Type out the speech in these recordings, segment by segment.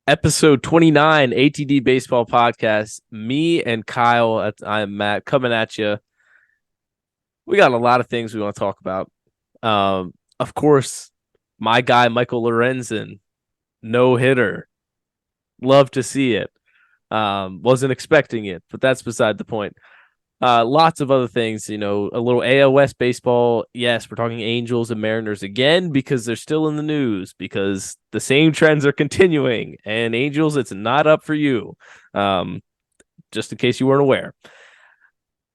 Episode 29, ATD Baseball Podcast. Me and Kyle, I'm Matt, coming at you. We got a lot of things we want to talk about. Of course, my guy, Michael Lorenzen, no hitter. Love to see it. Wasn't expecting it, but that's beside the point. Lots of other things, a little AL West baseball. Yes, we're talking Angels and Mariners again because they're still in the news because the same trends are continuing. And Angels, it's not up for you. Um, just in case you weren't aware.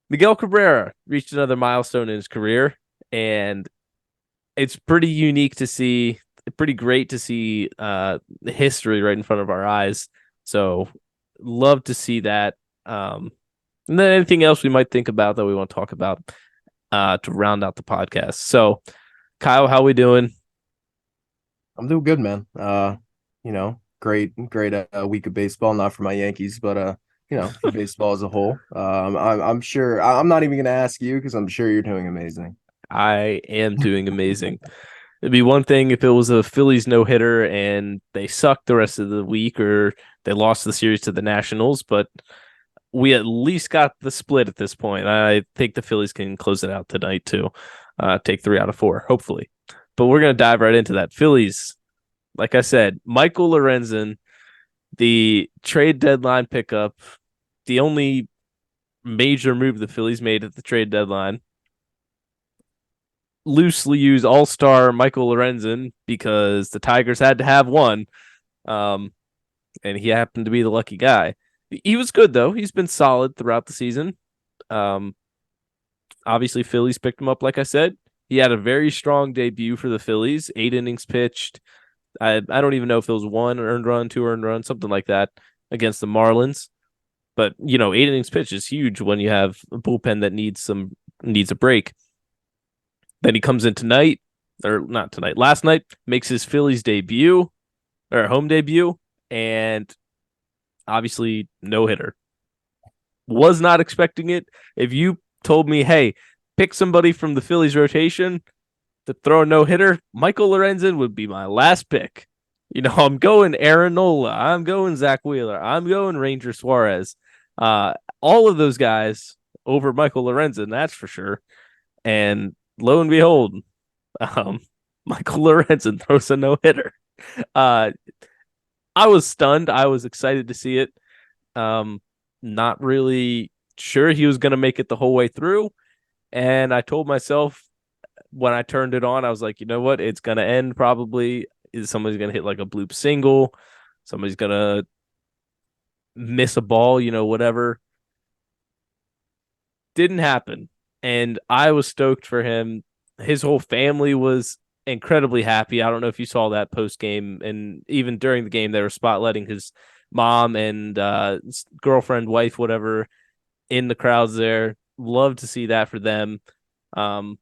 Miguel Cabrera reached another milestone in his career, and it's pretty unique to see, pretty great to see history right in front of our eyes. So, love to see that. And then anything else we might think about that we want to talk about to round out the podcast. So, Kyle, how we doing? I'm doing good, man. Great week of baseball. Not for my Yankees, but for baseball as a whole. I'm sure. I'm not even gonna ask you because I'm sure you're doing amazing. I am doing amazing. It'd be one thing if it was a Phillies no hitter and they sucked the rest of the week or they lost the series to the Nationals, but we at least got the split at this point. I think the Phillies can close it out tonight too. Take 3 out of 4, hopefully. But we're gonna dive right into that. Phillies, like I said, Michael Lorenzen, the trade deadline pickup, the only major move the Phillies made at the trade deadline. Loosely use All Star Michael Lorenzen because the Tigers had to have one, um, and he happened to be the lucky guy. He was good though. He's been solid throughout the season. Um, Obviously, Phillies picked him up. Like I said, he had a very strong debut for the Phillies. 8 innings pitched. I don't even know if it was 1 earned run, 2 earned runs, something like that against the Marlins. But 8 innings pitched is huge when you have a bullpen that needs a break. Then he comes in tonight, or not tonight, last night, makes his Phillies debut or home debut, and obviously no hitter. Was not expecting it. If you told me, hey, pick somebody from the Phillies rotation to throw a no hitter, Michael Lorenzen would be my last pick. I'm going Aaron Nola. I'm going Zach Wheeler. I'm going Ranger Suarez. All of those guys over Michael Lorenzen, that's for sure. And lo and behold, um, Michael Lorenzen throws a no hitter. Uh, I was stunned. I was excited to see it. Um, Not really sure he was going to make it the whole way through. And I told myself when I turned it on, I was like, you know what? It's going to end probably. Is somebody's going to hit like a bloop single? Somebody's going to miss a ball, whatever. Didn't happen. And I was stoked for him. His whole family was incredibly happy. I don't know if you saw that post game, and even during the game, they were spotlighting his mom and girlfriend, wife, whatever, in the crowds there. Love to see that for them. Um,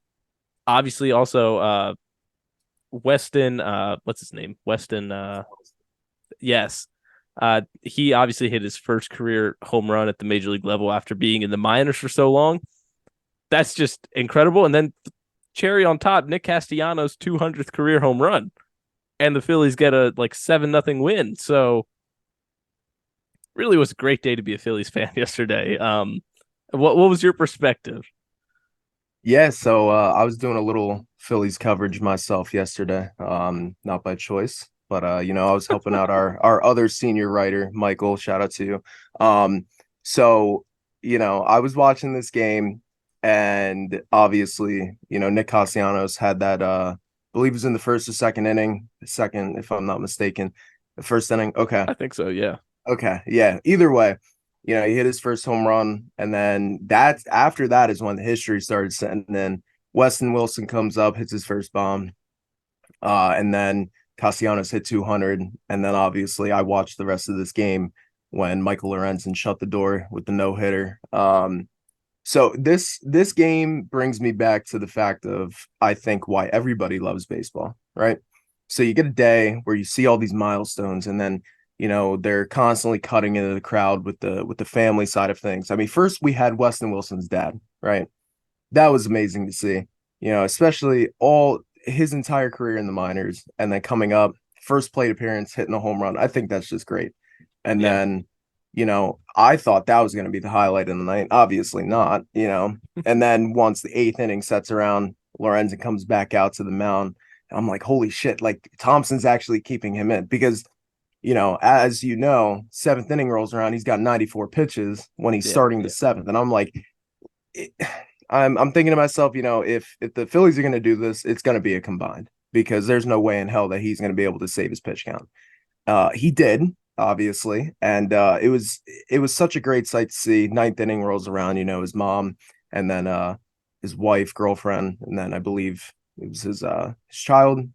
Obviously, also Weston, what's his name? Weston, yes. He obviously hit his first career home run at the major league level after being in the minors for so long. That's just incredible. And then cherry on top, Nick Castellanos' 200th career home run, and the Phillies get a like 7-0 win. So really was a great day to be a Phillies fan yesterday. What was your perspective? Yeah, so I was doing a little Phillies coverage myself yesterday. Not by choice, but I was helping out our other senior writer, Michael. Shout out to you. So I was watching this game, and obviously, Nick Castellanos had that. I believe it was in the first or second inning, the second, if I'm not mistaken, the first inning. Okay, I think so. Yeah. okay, yeah. Either way, he hit his first home run, and then that's after that is when the history started setting in. Weston Wilson comes up, hits his first bomb, and then Castellanos hit 200, and then obviously I watched the rest of this game when Michael Lorenzen shut the door with the no hitter. So this game brings me back to the fact of I think why everybody loves baseball, right? So you get a day where you see all these milestones, and then they're constantly cutting into the crowd with the family side of things. I mean, first we had Weston Wilson's dad, right? That was amazing to see, especially all his entire career in the minors, and then coming up first plate appearance, hitting a home run. I think that's just great. And Yeah. then, I thought that was going to be the highlight of the night. Obviously not, And then once the eighth inning sets around, Lorenzen comes back out to the mound. I'm like, holy shit, like Thompson's actually keeping him in because, as seventh inning rolls around, he's got 94 pitches when he's Yeah. starting the Yeah. seventh. And I'm like, it, I'm thinking to myself, if the Phillies are going to do this, it's going to be a combined because there's no way in hell that he's going to be able to save his pitch count. He did, obviously, and it was such a great sight to see. Ninth inning rolls around, his mom and then his wife, girlfriend, and then I believe it was his child.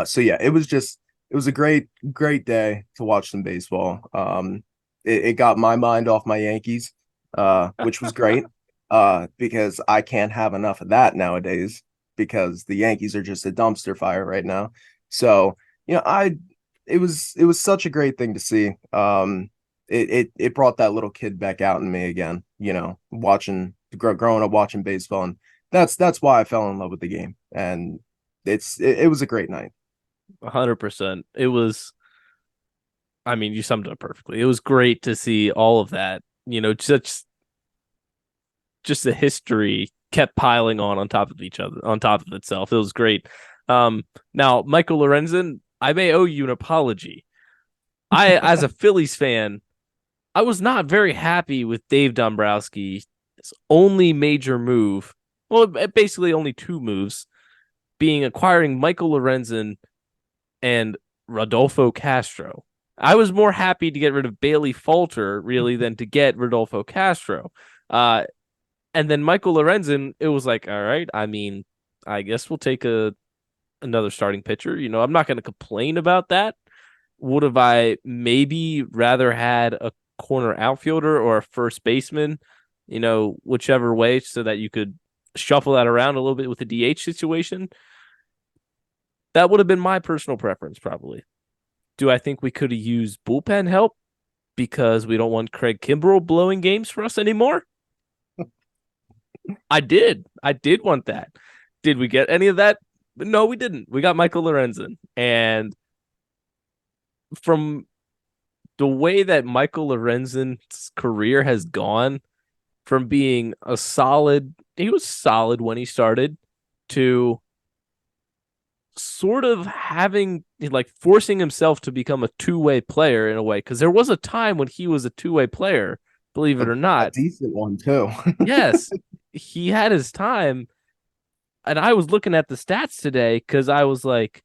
So yeah, it was a great day to watch some baseball. It got my mind off my Yankees, which was great. Because I can't have enough of that nowadays because the Yankees are just a dumpster fire right now. So, I it was such a great thing to see. It brought that little kid back out in me again, watching growing up watching baseball, and that's why I fell in love with the game. And it was a great night. 100%. It was, I mean, you summed it up perfectly. It was great to see all of that, just the history kept piling on top of each other, on top of itself. It was great. Now Michael Lorenzen, I may owe you an apology. As a Phillies fan, I was not very happy with Dave Dombrowski's only major move. Well, basically only two moves, being acquiring Michael Lorenzen and Rodolfo Castro. I was more happy to get rid of Bailey Falter, really, than to get Rodolfo Castro. And then Michael Lorenzen, it was like, all right, I mean, I guess we'll take another starting pitcher. I'm not going to complain about that. Would have I maybe rather had a corner outfielder or a first baseman, whichever way, so that you could shuffle that around a little bit with the DH situation? That would have been my personal preference, probably. Do I think we could have used bullpen help because we don't want Craig Kimbrell blowing games for us anymore? I did. I did want that. Did we get any of that? No, we didn't. We got Michael Lorenzen. And from the way that Michael Lorenzen's career has gone, from being he was solid when he started, to sort of having, like, forcing himself to become a two-way player in a way. Because there was a time when he was a two-way player, believe it or A not. decent one too. Yes, he had his time. And I was looking at the stats today because I was like,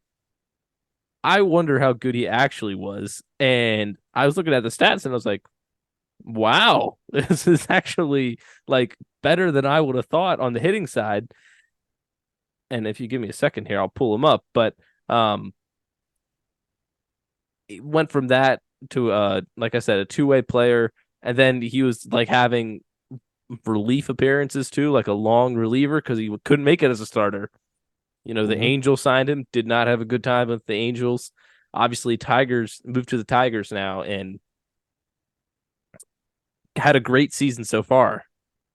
I wonder how good he actually was. And I was looking at the stats and I was like, wow, this is actually like better than I would have thought on the hitting side. And if you give me a second here, I'll pull him up. But it went from that to like I said, a two-way player. And then he was like having relief appearances too, like a long reliever because he couldn't make it as a starter. The Mhm. Angels signed him, did not have a good time with the Angels. Obviously, Tigers moved to the Tigers now and had a great season so far.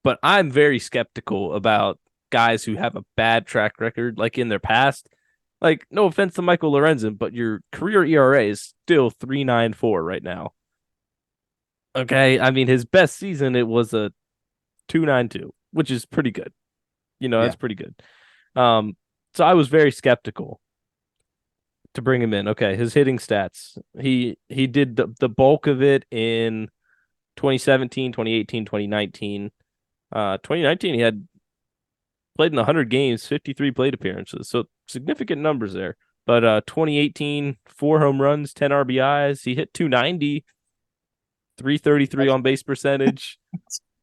But I'm very skeptical about guys who have a bad track record, like in their past. Like, no offense to Michael Lorenzen, but your career ERA is still 3.94 right now. Okay. I mean, his best season, it was a 2.92, which is pretty good. Yeah. That's pretty good. Um, so I was very skeptical to bring him in. Okay, his hitting stats. He did the bulk of it in 2017, 2018, 2019. 2019 he had played in 100 games, 53 plate appearances. So significant numbers there. But 2018, 4 home runs, 10 RBIs. He hit 290, 333 on base percentage.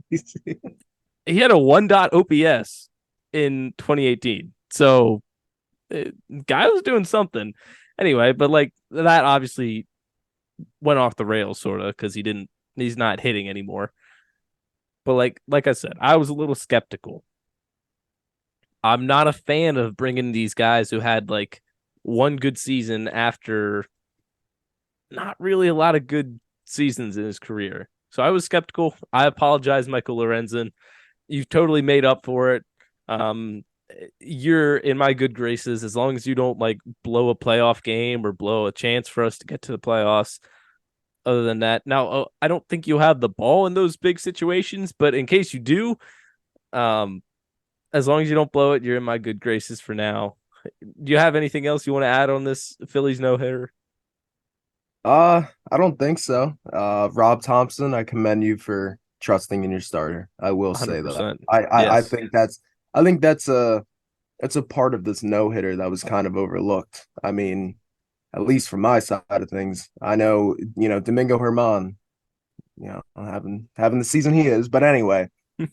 He had a 1 OPS in 2018. So guy was doing something. Anyway, but like that obviously went off the rails sort of because he's not hitting anymore. But like I said, I was a little skeptical. I'm not a fan of bringing these guys who had like one good season after not really a lot of good seasons in his career. So I was skeptical. I apologize, Michael Lorenzen. You've totally made up for it. you're in my good graces as long as you don't like blow a playoff game or blow a chance for us to get to the playoffs. Other than that, now I don't think you'll have the ball in those big situations, but in case you do, um, as long as you don't blow it, you're in my good graces for now. Do you have anything else you want to add on this Phillies no hitter? I don't think so. Rob Thompson, I commend you for trusting in your starter. I will say that. 100%. I Yes. think that's a part of this no hitter that was kind of overlooked. I mean, at least from my side of things, I know Domingo Herman, having the season he is. But anyway,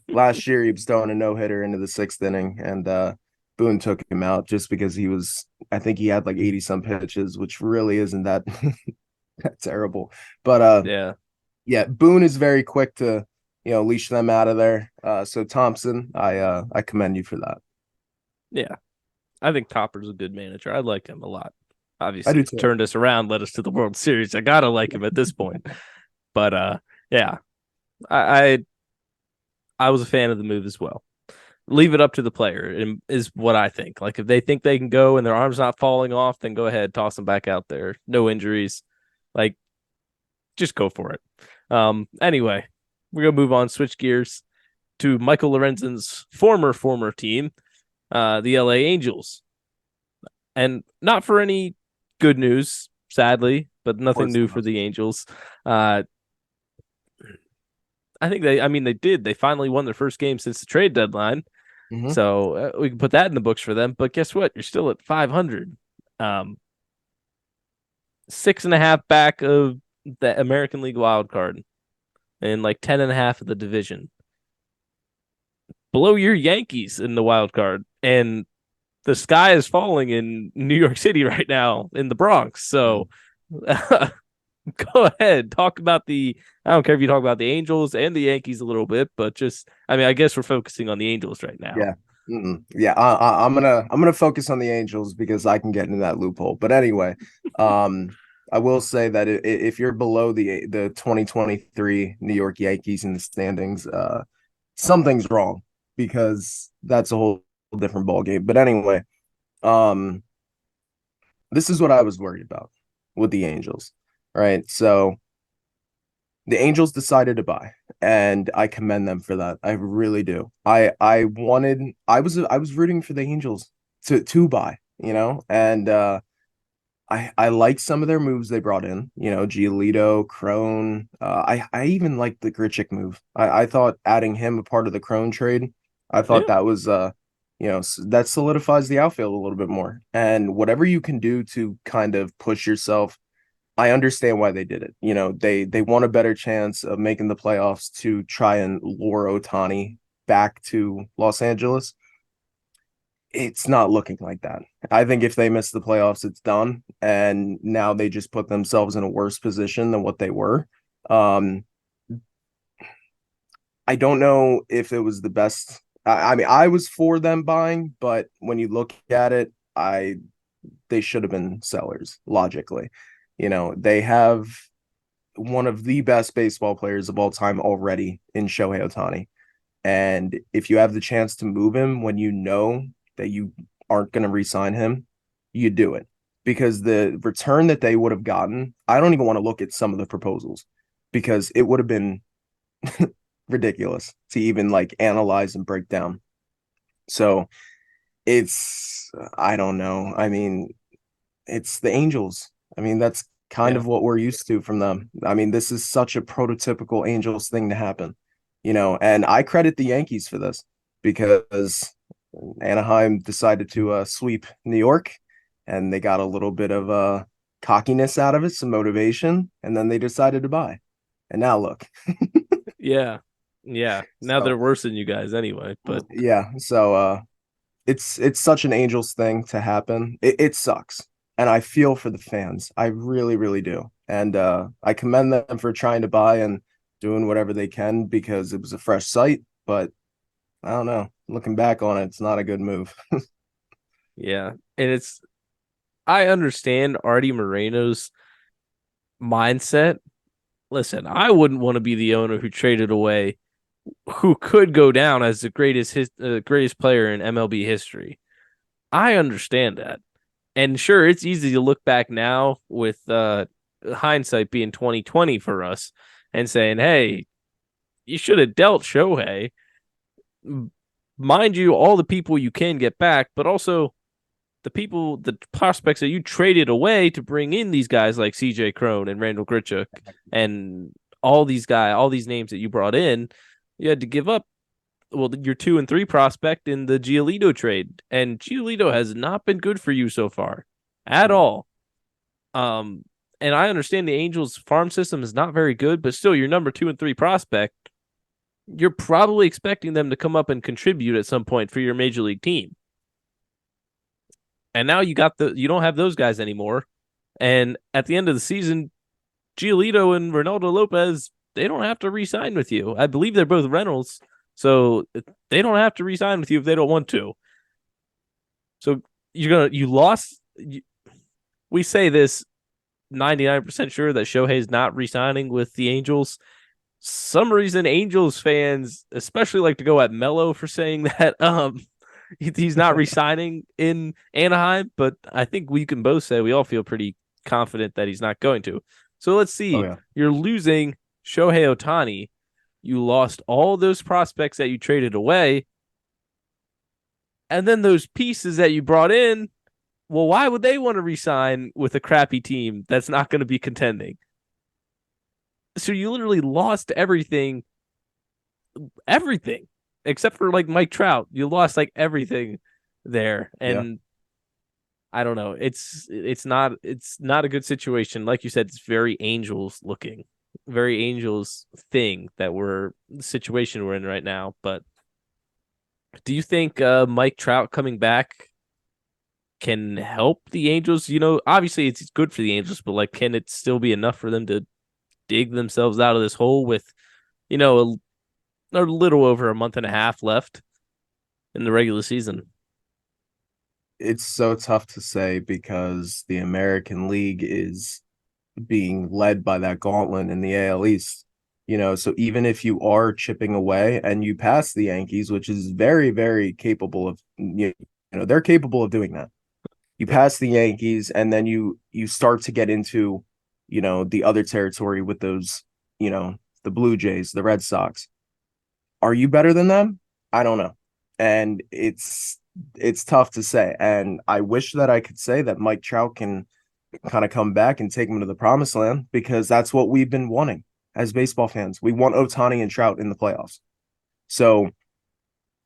last year he was throwing a no hitter into the sixth inning, and Boone took him out just because I think he had like 80 some pitches, which really isn't that that terrible. But Yeah. yeah, Boone is very quick to leash them out of there. So Thompson, I commend you for that. Yeah. I think Topper's a good manager. I like him a lot. I do Obviously, too. turned us around, led us to the World Series. I gotta like him at this point. But yeah, I I was a fan of the move as well. Leave it up to the player is what I think. Like if they think they can go and their arm's not falling off, then go ahead, toss them back out there. No injuries. Like just go for it. Anyway, we're gonna move on, switch gears to Michael Lorenzen's former team, the LA Angels. And not for any good news, sadly, but Of nothing course new for not. the Angels. Uh, I mean, they did. They finally won their first game since the trade deadline. Hmm. So we can put that in the books for them. But guess what? You're still at 500. 6.5 back of the American League wild card and like 10.5 of the division. Below your Yankees in the wild card. And the sky is falling in New York City right now in the Bronx. So go ahead, talk about the. I don't care if you talk about the Angels and the Yankees a little bit, but just, I mean, I guess we're focusing on the Angels right now. Yeah. Yeah, I'm gonna focus on the Angels because I can get into that loophole. But anyway, I will say that if you're below the 2023 New York Yankees in the standings, something's wrong because that's a whole different ball game. But anyway, um, this is what I was worried about with the Angels, right? So the Angels decided to buy, and I commend them for that. I really do. I was rooting for the Angels to buy, and I like some of their moves they brought in, Giolito, Crone. I even liked the Grichuk move. I thought adding him a part of the Crone trade, I thought Yeah, that was that solidifies the outfield a little bit more. And whatever you can do to kind of push yourself, I understand why they did it. They want a better chance of making the playoffs to try and lure Otani back to Los Angeles. It's not looking like that. I think if they miss the playoffs, it's done. And now they just put themselves in a worse position than what they were. Um, I don't know if it was the best. I mean, I was for them buying, but when you look at it, they should have been sellers logically. They have one of the best baseball players of all time already in Shohei Otani. And if you have the chance to move him when you know that you aren't going to re-sign him, you do it. Because the return that they would have gotten, I don't even want to look at some of the proposals because it would have been ridiculous to even like analyze and break down. So I don't know. I mean, it's the Angels. I mean, that's kind yeah, of what we're used to from them. I mean, this is such a prototypical Angels thing to happen, and I credit the Yankees for this because Anaheim decided to sweep New York and they got a little bit of cockiness out of it, some motivation, and then they decided to buy. And now look. yeah, yeah. Now So, they're worse than you guys anyway. But yeah, so it's such an Angels thing to happen. It sucks. And I feel for the fans. I really, really do. And I commend them for trying to buy and doing whatever they can because it was a fresh site. But I don't know. Looking back on it, it's not a good move. yeah, and I understand Artie Moreno's mindset. Listen, I wouldn't want to be the owner who traded away who could go down as the greatest player in MLB history. I understand that. And sure, it's easy to look back now with hindsight being 2020 for us and saying, "Hey, you should have dealt Shohei." Mind you, all the people you can get back, but also the prospects that you traded away to bring in these guys like CJ Crone and Randall Grichuk and all these names that you brought in, you had to give up. Well, your 2 and 3 prospect in the Giolito trade, and Giolito has not been good for you so far at all. Um, and I understand the Angels farm system is not very good, but still, your number 2 and 3 prospect, you're probably expecting them to come up and contribute at some point for your major league team. And now you don't have those guys anymore. And at the end of the season, Giolito and Ronaldo Lopez, they don't have to re-sign with you. I believe they're both rentals, so they don't have to re-sign with you if they don't want to. So you lost. We say this 99% sure that Shohei's not re-signing with the Angels. Some reason Angels fans especially like to go at Melo for saying that he's not re-signing in Anaheim, but I think we can both say we all feel pretty confident that he's not going to. So let's Oh see. yeah. You're losing Shohei Ohtani. You lost all those prospects that you traded away. And then those pieces that you brought in, well, why would they want to resign with a crappy team that's not going to be contending? So you literally lost everything, except for like Mike Trout. You lost like everything there. Yeah. And I don't know. It's not a good situation. Like you said, it's very Angels looking, very Angels thing that we're the situation we're in right now. But do you think Mike Trout coming back can help the Angels? Obviously it's good for the Angels, but like, can it still be enough for them to dig themselves out of this hole with, a little over a month and a half left in the regular season? It's so tough to say because the American League is being led by that gauntlet in the AL East. So even if you are chipping away and you pass the Yankees, which is very, very capable of, they're capable of doing that. You pass the Yankees and then you start to get into, the other territory with those, the Blue Jays, the Red Sox. Are you better than them? I don't know. And it's tough to say. And I wish that I could say that Mike Trout can kind of come back and take them to the promised land because that's what we've been wanting as baseball fans. We want Ohtani and Trout in the playoffs. So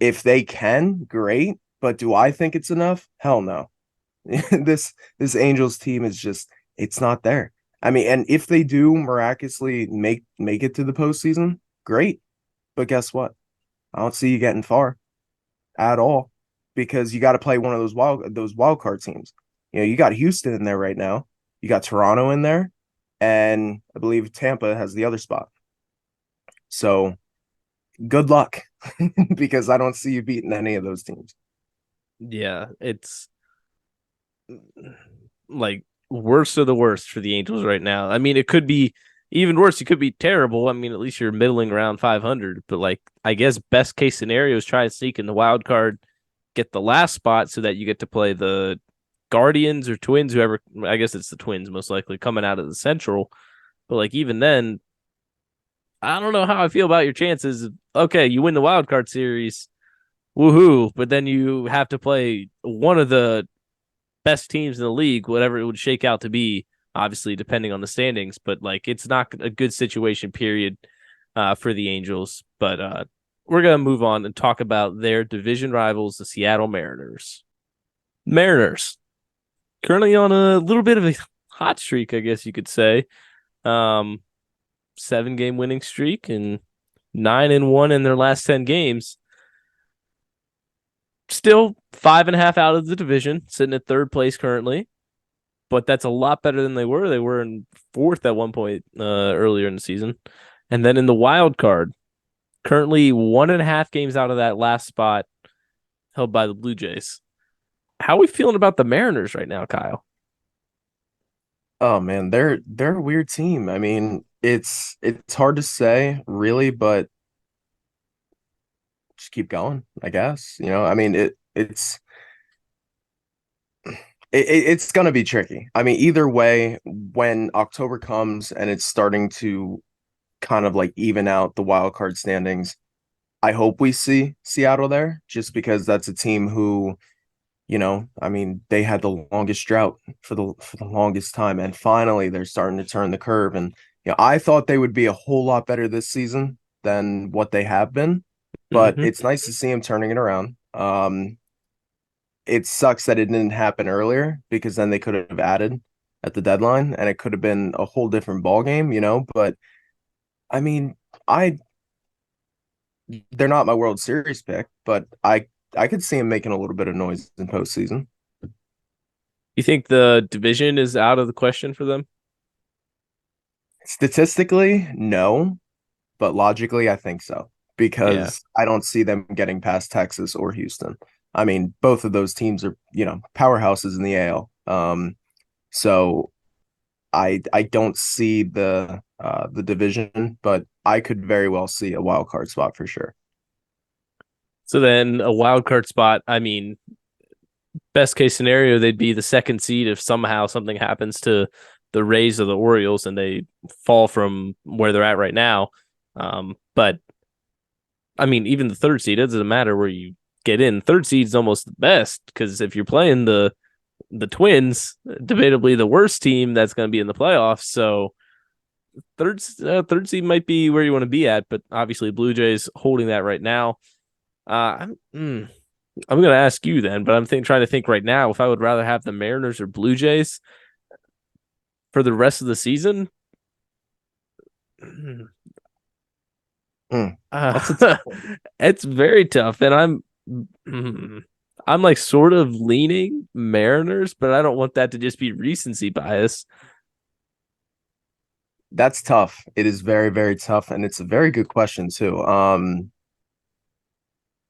if they can, great. But do I think it's enough? Hell no. this Angels team is just it's not there. I mean, and if they do miraculously make it to the postseason, great. But guess what? I don't see you getting far at all because you got to play one of those wild card teams. You got Houston in there right now. You got Toronto in there, and I believe Tampa has the other spot. So good luck because I don't see you beating any of those teams. Yeah, it's like worst of the worst for the Angels right now. I mean, it could be even worse. It could be terrible. I mean, at least you're middling around 500, but like I guess best case scenario is try to sneak in the wild card, get the last spot so that you get to play the Guardians or Twins, whoever. I guess it's the Twins most likely coming out of the Central. But like even then, I don't know how I feel about your chances. Okay, you win the wild card series, woohoo! But then you have to play one of the best teams in the league, whatever it would shake out to be, obviously depending on the standings. But like, it's not a good situation, period, for the Angels. But we're gonna move on and talk about their division rivals, the Seattle Mariners. Mariners currently on a little bit of a hot streak, I guess you could say. Um, 7 game winning streak and 9-1 in their last 10 games. Still 5.5 out of the division, sitting at third place currently, but that's a lot better than they were. They were in fourth at one point earlier in the season. And then in the wild card, currently 1.5 games out of that last spot held by the Blue Jays. How are we feeling about the Mariners right now, Kyle? Oh man, they're a weird team. I mean, it's hard to say really, but just keep going, I guess. I mean, it's going to be tricky. I mean, either way, when October comes and it's starting to kind of like even out the wild card standings, I hope we see Seattle there, just because that's a team who, I mean, they had the longest drought for the longest time, and finally they're starting to turn the curve. And I thought they would be a whole lot better this season than what they have been, but Hmm. it's nice to see them turning it around. It sucks that it didn't happen earlier, because then they could have added at the deadline and it could have been a whole different ball game, But I mean, I they're not my World Series pick, but I could see them making a little bit of noise in postseason. You think the division is out of the question for them? Statistically, no, but logically, I think so, Yeah. because I don't see them getting past Texas or Houston. I mean, both of those teams are, powerhouses in the AL. So I don't see the division, but I could very well see a wild card spot for sure. So then a wild card spot, I mean, best case scenario, they'd be the second seed if somehow something happens to the Rays or the Orioles and they fall from where they're at right now. But I mean, even the third seed, it doesn't matter where you get in. Third seed's almost the best because if you're playing the Twins, debatably the worst team that's going to be in the playoffs. So third seed might be where you want to be at, but obviously Blue Jays holding that right now. I'm going to ask you then, but trying to think right now if I would rather have the Mariners or Blue Jays for the rest of the season. Mm, that's a Uh, tough one. it's very tough, and I'm like sort of leaning Mariners, but I don't want that to just be recency bias. That's tough. It is very, very tough, and it's a very good question too.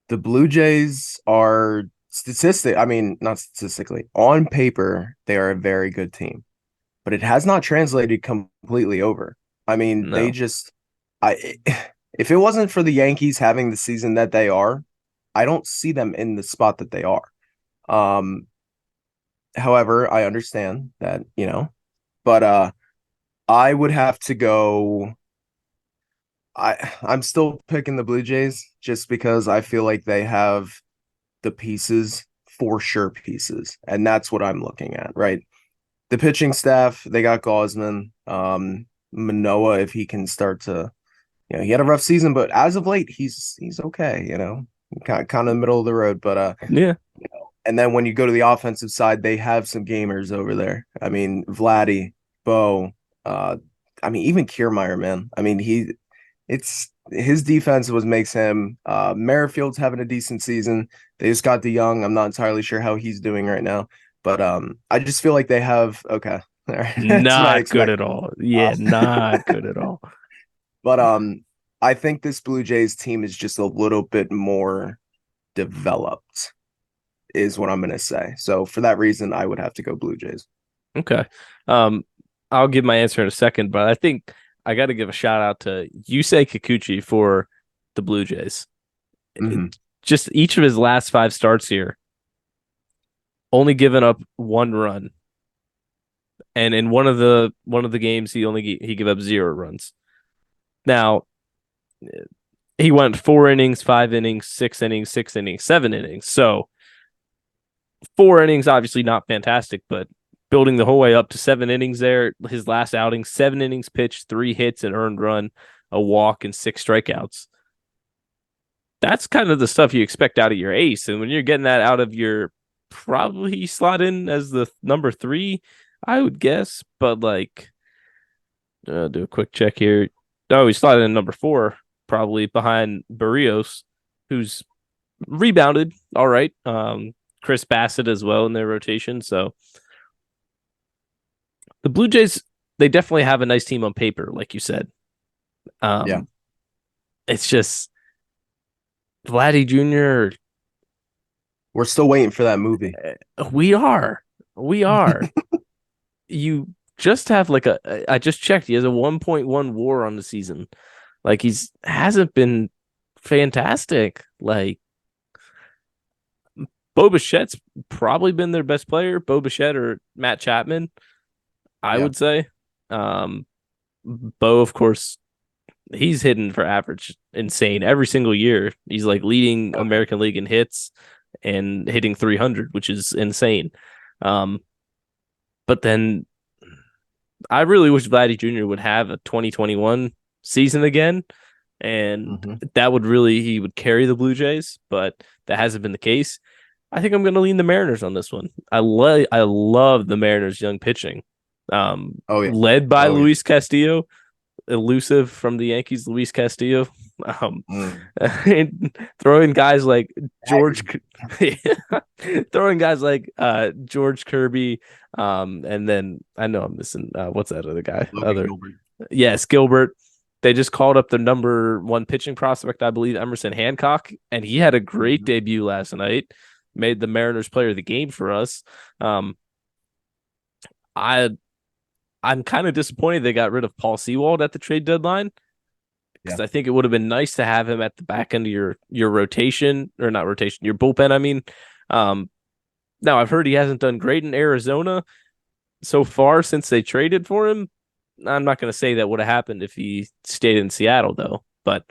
The Blue Jays are I mean, not statistically, on paper, they are a very good team, but it has not translated completely over. I mean, they No, just, I, if it wasn't for the Yankees having the season that they are, I don't see them in the spot that they are. Um, However, I understand that, but I would have to go. I'm still picking the Blue Jays just because I feel like they have the pieces, for sure pieces, and that's what I'm looking at, right? The pitching staff, they got Gosman, Manoa, if he can start to, he had a rough season, but as of late, he's okay, kind of middle of the road, but yeah, and then when you go to the offensive side, they have some gamers over there. I mean, Vladdy, Bo, uh, I mean, even Kiermaier, man. I mean, it's his defense was makes him. Merrifield's having a decent season. They just got the young. I'm not entirely sure how he's doing right now, but I just feel like they have okay. That's what I not good at expected. all. Yeah, not good at all. But I think this Blue Jays team is just a little bit more developed, is what I'm gonna say. So for that reason, I would have to go Blue Jays. Okay. Um, I'll give my answer in a second, but I think I got to give a shout out to Yusei Kikuchi for the Blue Jays. Hmm. Just each of his last five starts here, only given up one run, and in one of the games, he gave up 0 runs. Now he went 4 innings, 5 innings, 6 innings, 6 innings, 7 innings. So 4 innings, obviously not fantastic, but building the whole way up to 7 innings there. His last outing, 7 innings pitched, 3 hits, an earned run, a walk, and 6 strikeouts. That's kind of the stuff you expect out of your ace. And when you're getting that out of your probably slot in as the number three, I would guess. But like, do a quick check here. Oh, he slotted in number four, probably behind Barrios, who's rebounded. All right. Chris Bassett as well in their rotation. So the Blue Jays, they definitely have a nice team on paper, like you said. Yeah, Um, it's just Vladdy Jr. we're still waiting for that movie. We are, we are. You just have like I just checked. He has a 1.1 WAR on the season. Like he's hasn't been fantastic. Like Bo Bichette's probably been their best player. Bo Bichette or Matt Chapman, I Yeah. would say. Um, Bo, of course, he's hitting for average insane every single year. He's like leading Oh, American League in hits and hitting 300, which is insane. Um, but then I really wish Vladdy Jr. would have a 2021 season again, and hmm that would really he would carry the Blue Jays, but that hasn't been the case. I think I'm going to lean the Mariners on this one. I love the Mariners' young pitching, oh yeah. led by Oh yeah. Luis Castillo, elusive from the Yankees, Luis Castillo. Um, Mm. and throwing guys like George, Aggravating. throwing guys like George Kirby, and then I know I'm missing what's that other guy? Logan Other Gilbert. yes, Gilbert. They just called up the number one pitching prospect, I believe, Emerson Hancock, and he had a great Mhm. debut last night. Made the Mariners player of the game for us. Um, I I'm kind of disappointed they got rid of Paul Sewald at the trade deadline Yeah. because I think it would have been nice to have him at the back end of your rotation or not rotation, your bullpen. I mean, um, now I've heard he hasn't done great in Arizona so far since they traded for him. I'm not going to say that would have happened if he stayed in Seattle though. But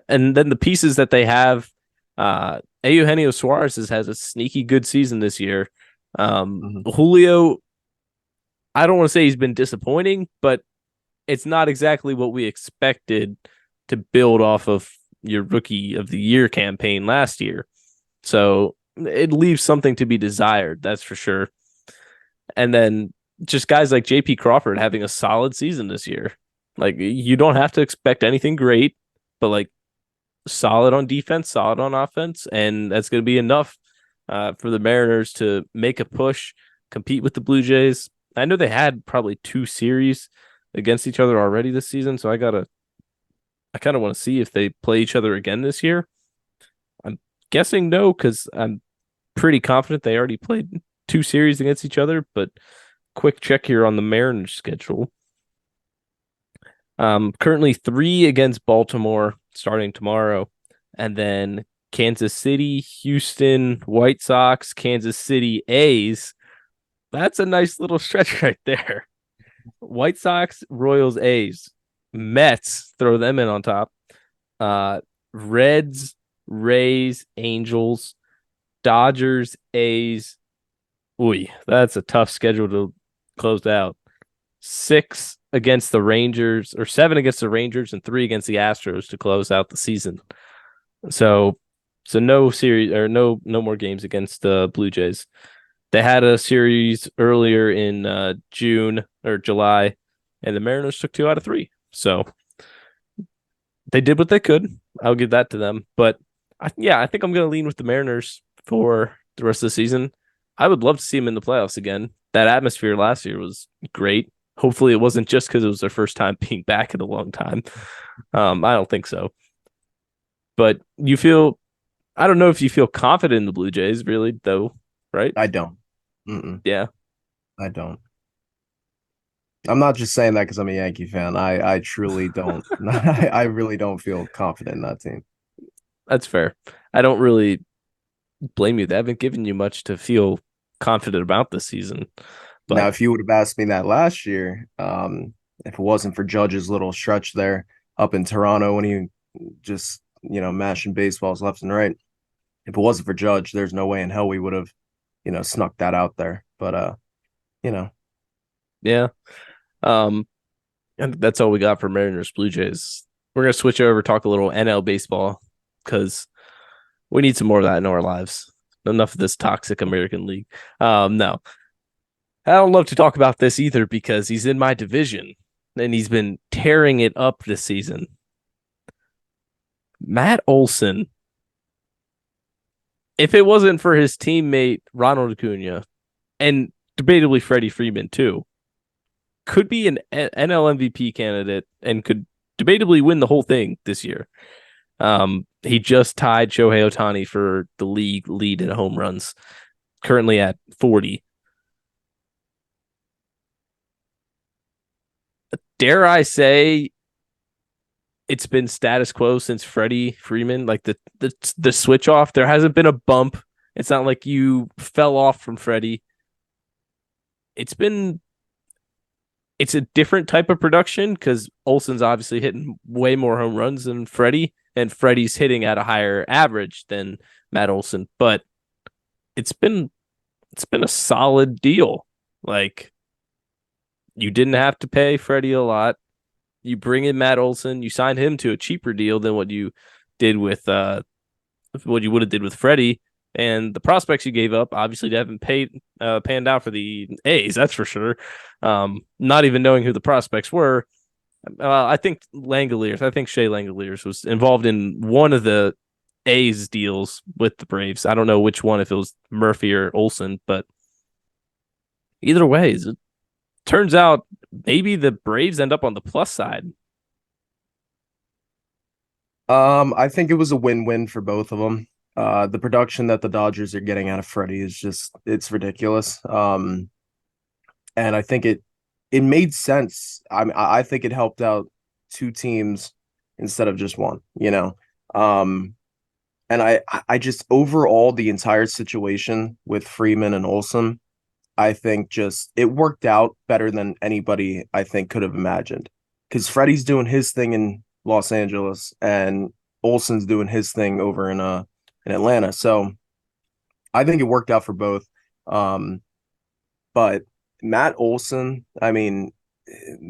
and then the pieces that they have, Eugenio Suarez has a sneaky good season this year. hmm Julio, I don't want to say he's been disappointing, but it's not exactly what we expected to build off of your rookie of the year campaign last year. So it leaves something to be desired, that's for sure. And then just guys like JP Crawford having a solid season this year. Like you don't have to expect anything great, but like solid on defense, solid on offense, and that's going to be enough for the Mariners to make a push, compete with the Blue Jays. I know they had probably two series against each other already this season, so I kind of want to see if they play each other again this year. I'm guessing no, because I'm pretty confident they already played two series against each other. But quick check here on the Mariners schedule. Currently three against Baltimore starting tomorrow, and then Kansas City, Houston, White Sox, Kansas City A's. That's a nice little stretch right there. White Sox, Royals, A's, Mets, throw them in on top. Uh, Reds, Rays, Angels, Dodgers, A's. Ooh, that's a tough schedule to close out. Six against the Rangers, or seven against the Rangers, and three against the Astros to close out the season. So, so no series or no more games against the Blue Jays. They had a series earlier in June or July, and the Mariners took two out of three. So they did what they could. I'll give that to them. But yeah, I think I'm going to lean with the Mariners for the rest of the season. I would love to see them in the playoffs again. That atmosphere last year was great. Hopefully, it wasn't just because it was their first time being back in a long time. I don't think so. But I don't know if you feel confident in the Blue Jays, really, though, right? I don't. Mm-mm, Yeah, I don't. I'm not just saying that because I'm a Yankee fan. I truly don't. I really don't feel confident in that team. that's fair. I don't really blame you. They haven't given you much to feel confident about this season. Now, But if you would have asked me that last year, if it wasn't for Judge's little stretch there up in Toronto when he just, mashing baseballs left and right, if it wasn't for Judge, there's no way in hell we would have, snuck that out there. But you know, yeah, um, and that's all we got for Mariners Blue Jays. We're gonna switch over, talk a little NL baseball because we need some more of that in our lives. Enough of this toxic American League. No, I don't love to talk about this either because he's in my division and he's been tearing it up this season. Matt Olson, if it wasn't for his teammate Ronald Acuna and debatably Freddie Freeman too, could be an NL MVP candidate and could debatably win the whole thing this year. He just tied Shohei Ohtani for the league lead in home runs, currently at 40. Dare I say it's been status quo since Freddie Freeman, like the switch off. There hasn't been a bump. It's not like you fell off from Freddie. It's been it's a different type of production because Olson's obviously hitting way more home runs than Freddie, and Freddie's hitting at a higher average than Matt Olson. But it's been it's been a solid deal. Like you didn't have to pay Freddie a lot. You bring in Matt Olson, you signed him to a cheaper deal than what you did with what you would have did with Freddie. And the prospects you gave up obviously haven't panned out for the A's, that's for sure. Not even knowing who the prospects were. I think Shea Langoliers was involved in one of the A's deals with the Braves. I don't know which one, if it was Murphy or Olson, but either way, it turns out maybe the Braves end up on the plus side. I think it was a win-win for both of them. The production that the Dodgers are getting out of Freddie is just it's ridiculous. And I think it made sense. I think it helped out two teams instead of just one, you know. And I just overall the entire situation with Freeman and Olson, I think just it worked out better than anybody I think could have imagined. Because Freddie's doing his thing in Los Angeles and Olson's doing his thing over in Atlanta. So I think it worked out for both. But Matt Olson, I mean,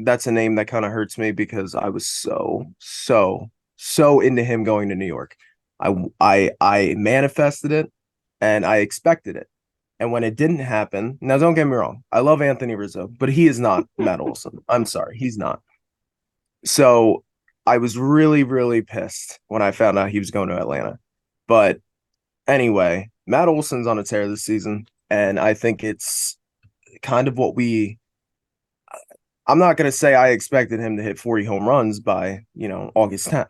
that's a name that kind of hurts me because I was so into him going to New York. I manifested it and I expected it. And when it didn't happen, now don't get me wrong, I love Anthony Rizzo, but he is not Matt Olson. I'm sorry, he's not. So I was really, really pissed when I found out he was going to Atlanta. But anyway, Matt Olson's on a tear this season, and I think it's kind of what I'm not going to say I expected him to hit 40 home runs by, August 10th.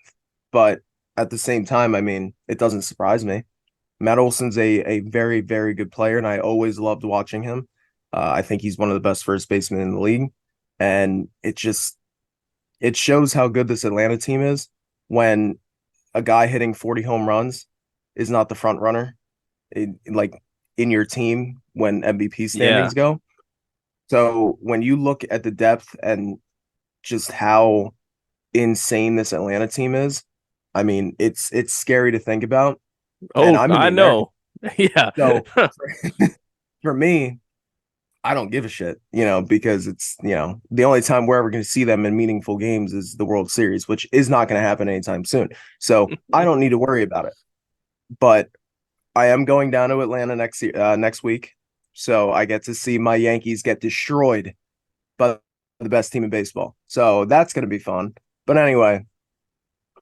But at the same time, I mean, it doesn't surprise me. Matt Olson's a very, very good player, and I always loved watching him. I think he's one of the best first basemen in the league. And it shows how good this Atlanta team is when a guy hitting 40 home runs is not the front runner, like in your team when MVP Yeah. standings go. So when you look at the depth and just how insane this Atlanta team is, I mean, it's scary to think about. And Oh, I'm in the I American. know. Yeah. So for me, I don't give a shit, because it's, the only time we're ever going to see them in meaningful games is the World Series, which is not going to happen anytime soon. So I don't need to worry about it. But I am going down to Atlanta next week. So I get to see my Yankees get destroyed by the best team in baseball. So that's going to be fun. But anyway,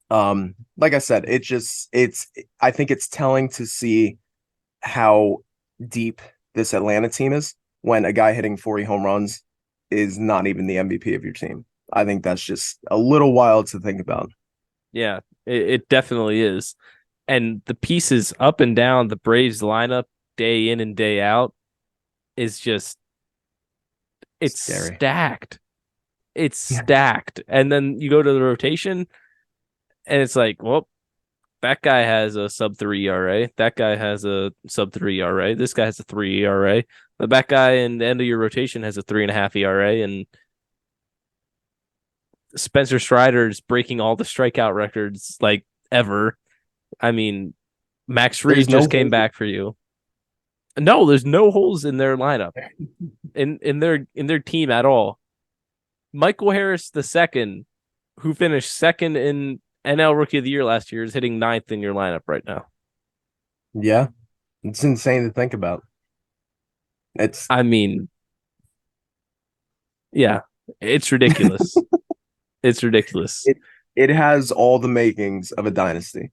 like I said, I think it's telling to see how deep this Atlanta team is when a guy hitting 40 home runs is not even the MVP of your team. I think that's just a little wild to think about. Yeah, it definitely is. And the pieces up and down the Braves lineup day in and day out is just it's Scary. stacked. It's Yeah. stacked. And then you go to the rotation and it's like, well, that guy has a sub 3 ERA. That guy has a sub 3 ERA. This guy has a 3 ERA. The back guy in the end of your rotation has a 3.5 ERA. And Spencer Strider's breaking all the strikeout records like ever. I mean, Max There's Reed no just came back for you. No, there's no holes in their lineup, in their team at all. Michael Harris the second, who finished second in NL Rookie of the Year last year, is hitting ninth in your lineup right now. Yeah, it's insane to think about. It's I mean, yeah, it's ridiculous. It's ridiculous. it it has all the makings of a dynasty.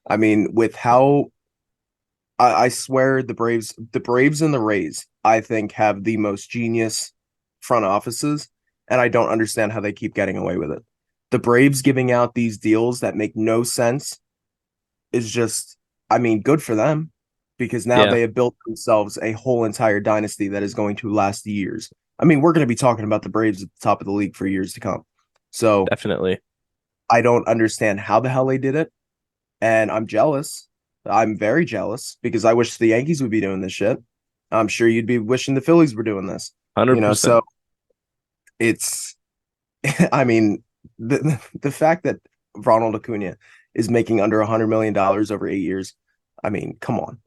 I mean, with how I swear the Braves and the Rays, I think, have the most genius front offices, and I don't understand how they keep getting away with it. The Braves giving out these deals that make no sense is just, I mean, good for them because now Yeah, they have built themselves a whole entire dynasty that is going to last years. I mean, we're going to be talking about the Braves at the top of the league for years to come. So definitely. I don't understand how the hell they did it, and I'm jealous. I'm very jealous because I wish the Yankees would be doing this shit. I'm sure you'd be wishing the Phillies were doing this. So 100%. it's I mean, the fact that Ronald Acuna is making under $100 million over 8 years, I mean, come on.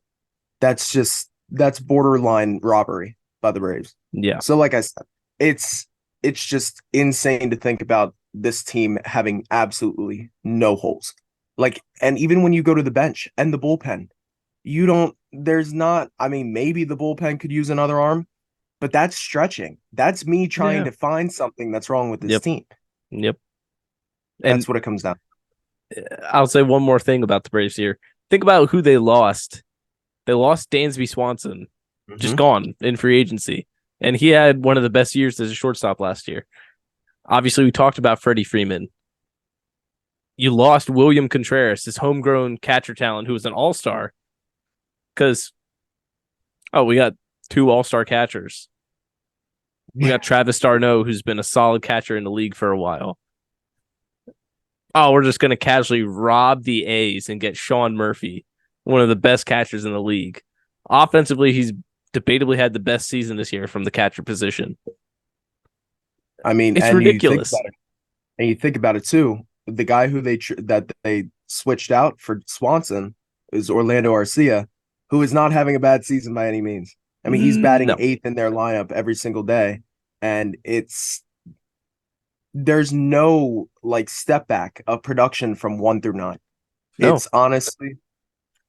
That's borderline robbery by the Braves. Yeah. So like I said, it's it's just insane to think about this team having absolutely no holes. Like, and even when you go to the bench and the bullpen, you don't there's not, I mean, maybe the bullpen could use another arm, but that's stretching. That's me trying Yeah. to find something that's wrong with this Yep. team. Yep. And That's what it comes down. I'll say one more thing about the Braves here. Think about who they lost. They lost Dansby Swanson, just Mm-hmm. gone in free agency. And he had one of the best years as a shortstop last year. Obviously, we talked about Freddie Freeman. You lost William Contreras, this homegrown catcher talent who was an all-star, because, oh, we got two all-star catchers. We Yeah. got Travis d'Arnaud, who's been a solid catcher in the league for a while. Oh, we're just going to casually rob the A's and get Sean Murphy, one of the best catchers in the league. Offensively, he's debatably had the best season this year from the catcher position. I mean, It's ridiculous. and you think about it too. The guy who that they switched out for Swanson is Orlando Arcia, who is not having a bad season by any means. I mean, he's batting No, eighth in their lineup every single day, and there's no like step back of production from 1 through 9. no. It's honestly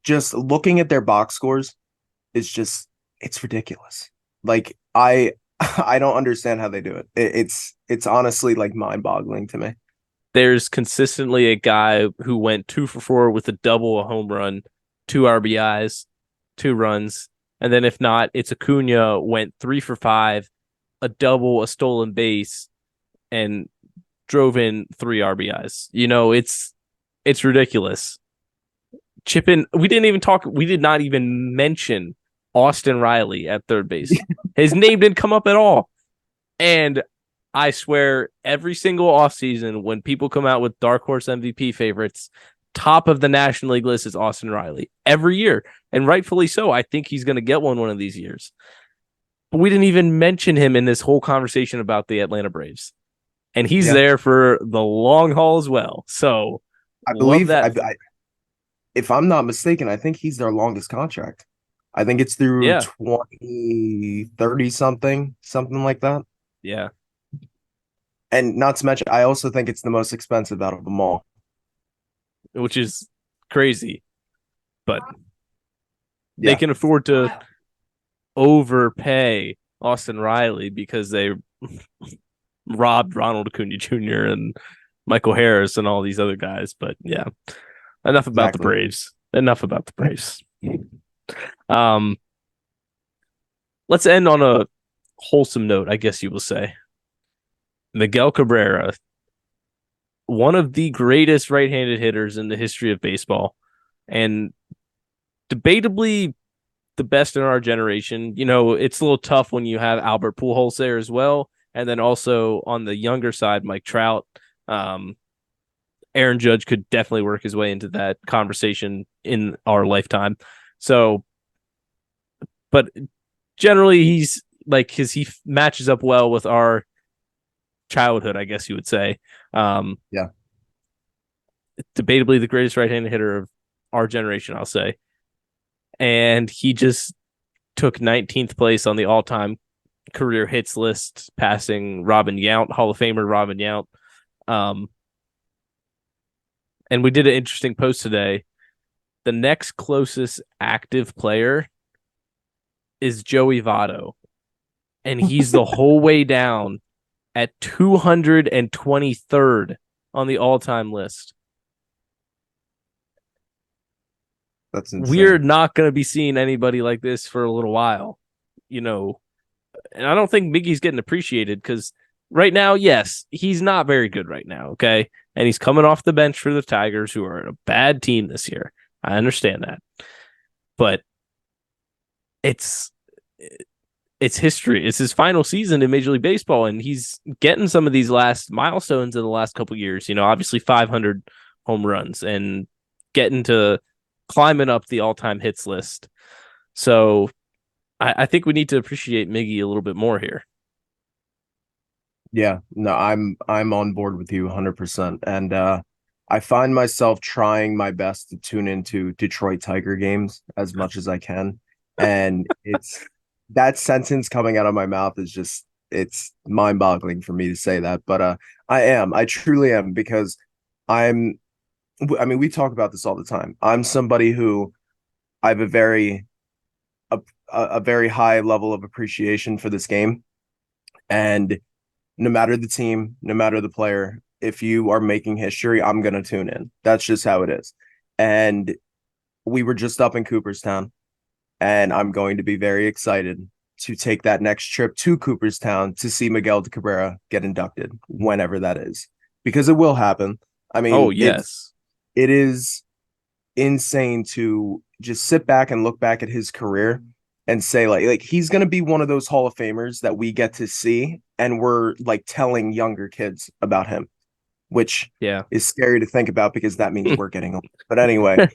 just looking at their box scores, it's ridiculous. Like I don't understand how they do it. It's honestly like mind-boggling to me. There's consistently a guy who went 2 for 4 with a double, a home run, two RBIs, 2 runs. And then if not, it's Acuna went 3 for 5, a double, a stolen base, and drove in 3 RBIs. It's ridiculous. We did not even mention Austin Riley at third base. His name didn't come up at all. And I swear, every single offseason, when people come out with dark horse MVP favorites, top of the National League list is Austin Riley every year. And rightfully so. I think he's going to get one of these years. But we didn't even mention him in this whole conversation about the Atlanta Braves. And he's Yeah, there for the long haul as well. So I love believe that. if I'm not mistaken, I think he's their longest contract. I think it's through Yeah. 2030 something like that. Yeah. And not to mention, I also think it's the most expensive out of them all. Which is crazy. But they Yeah, can afford to overpay Austin Riley because they robbed Ronald Acuna Jr. and Michael Harris and all these other guys. But yeah, enough about the exactly. Braves. Enough about the Braves. Um, let's end on a wholesome note, I guess you will say. Miguel Cabrera, one of the greatest right-handed hitters in the history of baseball, and debatably the best in our generation. It's a little tough when you have Albert Pujols there as well, and then also on the younger side, Mike Trout. Um, Aaron Judge could definitely work his way into that conversation in our lifetime. So, but generally, he's like he matches up well with our childhood, I guess you would say. Yeah. Debatably the greatest right-handed hitter of our generation, I'll say. And he just took 19th place on the all-time career hits list, passing Robin Yount, Hall of Famer Robin Yount. And we did an interesting post today. The next closest active player is Joey Votto, and he's the whole way down at 223rd on the all-time list. That's We're insane. not going to be seeing anybody like this for a little while, and I don't think Miggy's getting appreciated because right now, yes, he's not very good right now, okay? And he's coming off the bench for the Tigers, who are a bad team this year. I understand that. But it's it's history. It's his final season in Major League Baseball, and he's getting some of these last milestones in the last couple of years. Obviously 500 home runs and getting to climbing up the all-time hits list. So I think we need to appreciate Miggy a little bit more here. Yeah, no, I'm on board with you 100%. And I find myself trying my best to tune into Detroit Tiger games as much as I can. And it's that sentence coming out of my mouth is just it's mind-boggling for me to say that, but I truly am because I'm I mean, we talk about this all the time. I'm somebody who I have a, a very high level of appreciation for this game. And no matter the team, no matter the player, if you are making history, I'm going to tune in. That's just how it is. And we were just up in Cooperstown, and I'm going to be very excited to take that next trip to Cooperstown to see Miguel de Cabrera get inducted, whenever that is, because it will happen. I Oh, mean, yes. it is insane to just sit back and look back at his career and say like he's going to be one of those Hall of Famers that we get to see and we're like telling younger kids about him, which Yeah. is scary to think about because that means we're getting old. But anyway,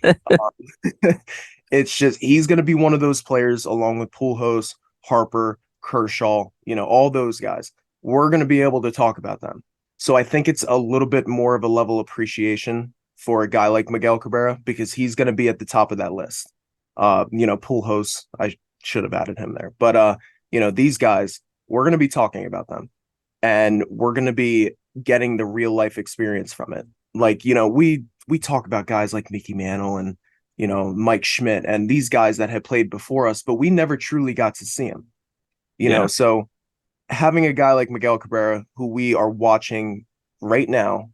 it's just he's going to be one of those players along with Pujols, Harper, Kershaw, all those guys. We're going to be able to talk about them. So I think it's a little bit more of a level of appreciation for a guy like Miguel Cabrera because he's going to be at the top of that list. Pujols, I should have added him there, but these guys, we're going to be talking about them, and we're going to be getting the real life experience from it. Like we talk about guys like Mickey Mantle and Mike Schmidt and these guys that had played before us, but we never truly got to see them. Yeah. So having a guy like Miguel Cabrera, who we are watching right now,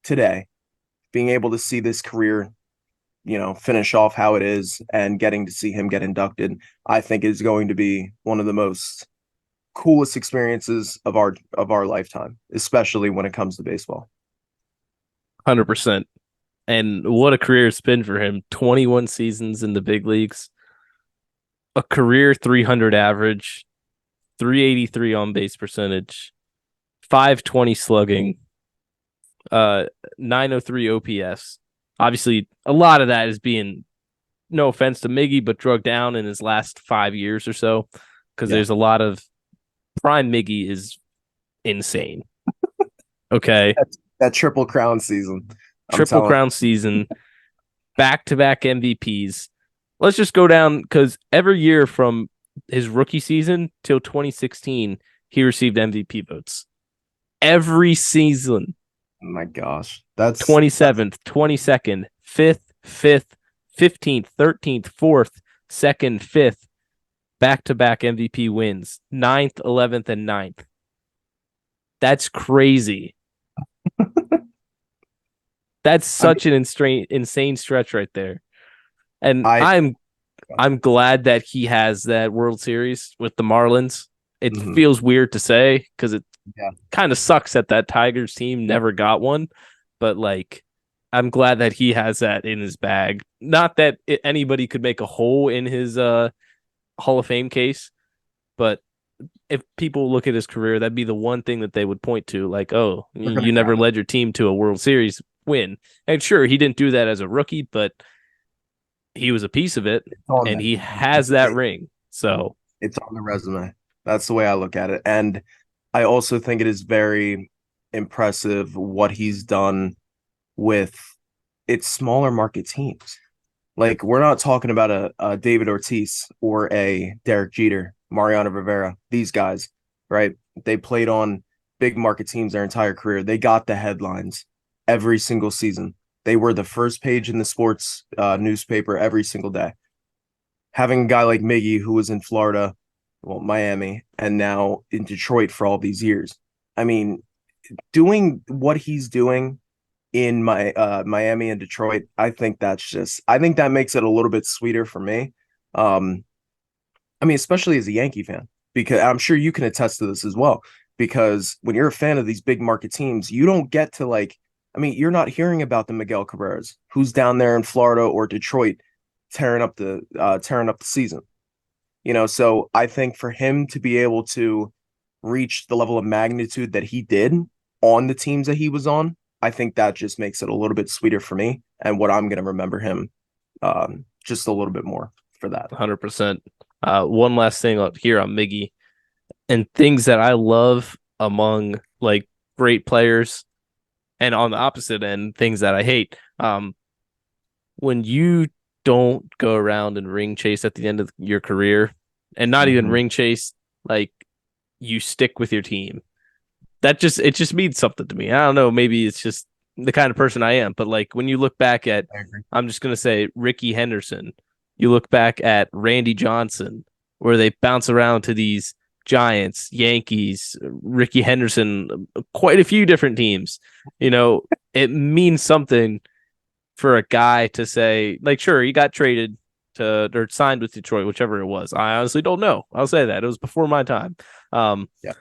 today, being able to see this career, finish off how it is and getting to see him get inducted, I think is going to be one of the most coolest experiences of our lifetime, especially when it comes to baseball. 100%. And what a career it's been for him. 21 seasons in the big leagues, a career 300 average, 383 on base percentage, 520 slugging, 903 OPS. Obviously, a lot of that is being, no offense to Miggy, but drugged down in his last 5 years or so because Yeah. there's a lot of prime Miggy is insane. Okay. That triple crown season. I'm Triple telling crown season, back to back MVPs. Let's just go down because every year from his rookie season till 2016, he received MVP votes. Every season. you. Oh my gosh. That's 27th, 22nd, 5th, 5th, 15th, 13th, 4th, 2nd, 5th, back to back MVP wins, 9th, 11th, and 9th. That's crazy. That's I mean, such an insane stretch right there. And I I'm glad that he has that World Series with the Marlins. It mhm, feels weird to say because it yeah. kind of sucks that Tigers team never got one, but like I'm glad that he has that in his bag. Not that anybody could make a hole in his Hall of Fame case, but if people look at his career, that'd be the one thing that they would point to, like, oh, We're gonna you never crown him. led your team to a World Series win. And sure, he didn't do that as a rookie, but he was a piece of it, It's on and there. he has that ring. So It's on the resume. That's the way I look at it. And I also think it is very impressive what he's done with its smaller market teams. Like we're not talking about a David Ortiz or a Derek Jeter, Mariano Rivera, these guys, right? They played on big market teams their entire career. They got the headlines every single season. They were the first page in the sports newspaper every single day. Having a guy like Miggy who was in Florida, well, Miami, and now in Detroit for all these years. I mean, doing what he's doing in Miami and Detroit, I think that makes it a little bit sweeter for me. Um, I mean, especially as a Yankee fan, because I'm sure you can attest to this as well. Because when you're a fan of these big market teams, you don't get to I mean, you're not hearing about the Miguel Cabreras, who's down there in Florida or Detroit tearing up the season. So I think for him to be able to reach the level of magnitude that he did on the teams that he was on, I think that just makes it a little bit sweeter for me and what I'm going to remember him just a little bit more for that. 100%. One last thing out here on Miggy and things that I love among like great players, and on the opposite end, things that I hate. When you don't go around and ring chase at the end of your career, and not even Mm-hmm. ring chase, like you stick with your team. It just means something to me. I don't know, maybe it's just the kind of person I am, but like when you look back at, I agree. I'm just gonna say Ricky Henderson, you look back at Randy Johnson, where they bounce around to these Giants, Yankees, Ricky Henderson, quite a few different teams. You know, it means something for a guy to say, like, sure, he got traded to or signed with Detroit, whichever it was. I honestly don't know. I'll say that it was before my time. Um, Yeah.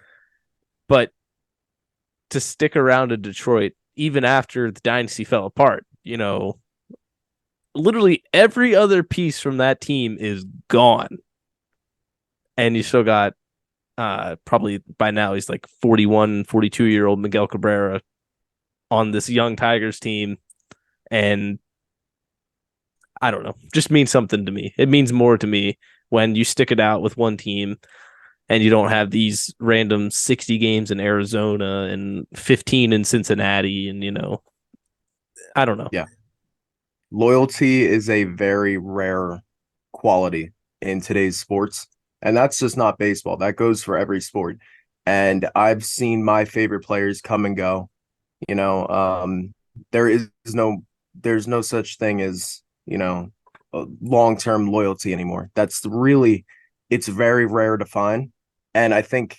but to stick around in Detroit even after the dynasty fell apart, literally every other piece from that team is gone, and you still got probably by now he's like 41, 42-year old Miguel Cabrera on this young Tigers team, and I don't know, just means something to me. It means more to me when you stick it out with one team and you don't have these random 60 games in Arizona and 15 in Cincinnati. And, I don't know. Yeah. Loyalty is a very rare quality in today's sports. And that's just not baseball. That goes for every sport. And I've seen my favorite players come and go. You know, there is no there's no such thing as, long-term loyalty anymore. That's really it's very rare to find. And I think,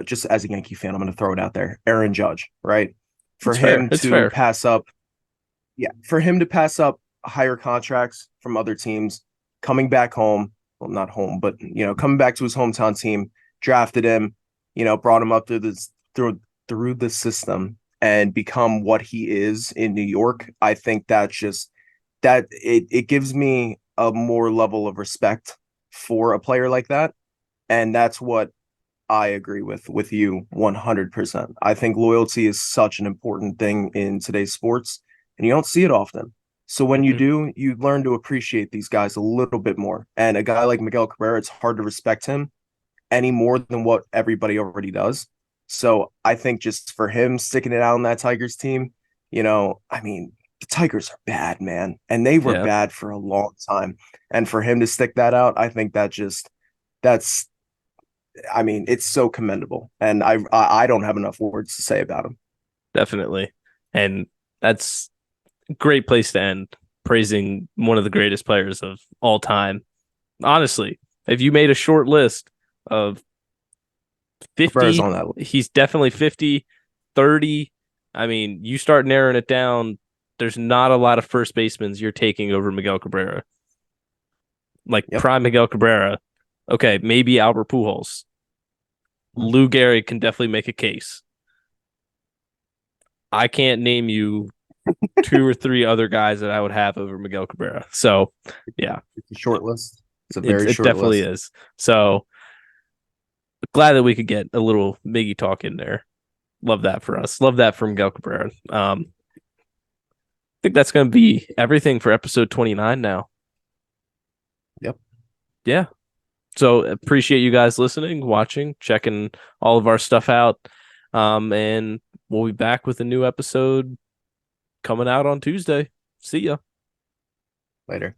just as a Yankee fan, I'm going to throw it out there. Aaron Judge, right? For It's fair. him It's to fair. pass up yeah, for him to pass up higher contracts from other teams, coming back home, well, not home, but coming back to his hometown team, drafted him, brought him up through the system and become what he is in New York. I think that's just that it gives me a more level of respect for a player like that. And that's what I agree with you 100%. I think loyalty is such an important thing in today's sports, and you don't see it often. So when you Mm-hmm. do, you learn to appreciate these guys a little bit more. And a guy like Miguel Cabrera, it's hard to respect him any more than what everybody already does. So I think just for him sticking it out on that Tigers team, I mean, the Tigers are bad, man, and they were Yeah, bad for a long time. And for him to stick that out, I think that's I mean, it's so commendable, and I don't have enough words to say about him. definitely. And that's a great place to end, praising one of the greatest players of all time. Honestly, if you made a short list of Cabrera's 50, on that. he's definitely 50, 30. I mean, you start narrowing it down, there's not a lot of first basemen you're taking over Miguel Cabrera. Like Yep. prime Miguel Cabrera. Okay, maybe Albert Pujols. Lou Gehrig can definitely make a case. I can't name you two or three other guys that I would have over Miguel Cabrera. So, yeah, It's a short list. It's a it very it short definitely list. is. So glad that we could get a little Miggy talk in there. Love that for us. Love that from Miguel Cabrera. I think that's going to be everything for episode 29 now. Yep. Yeah. So appreciate you guys listening, watching, checking all of our stuff out. And we'll be back with a new episode coming out on Tuesday. See ya. Later.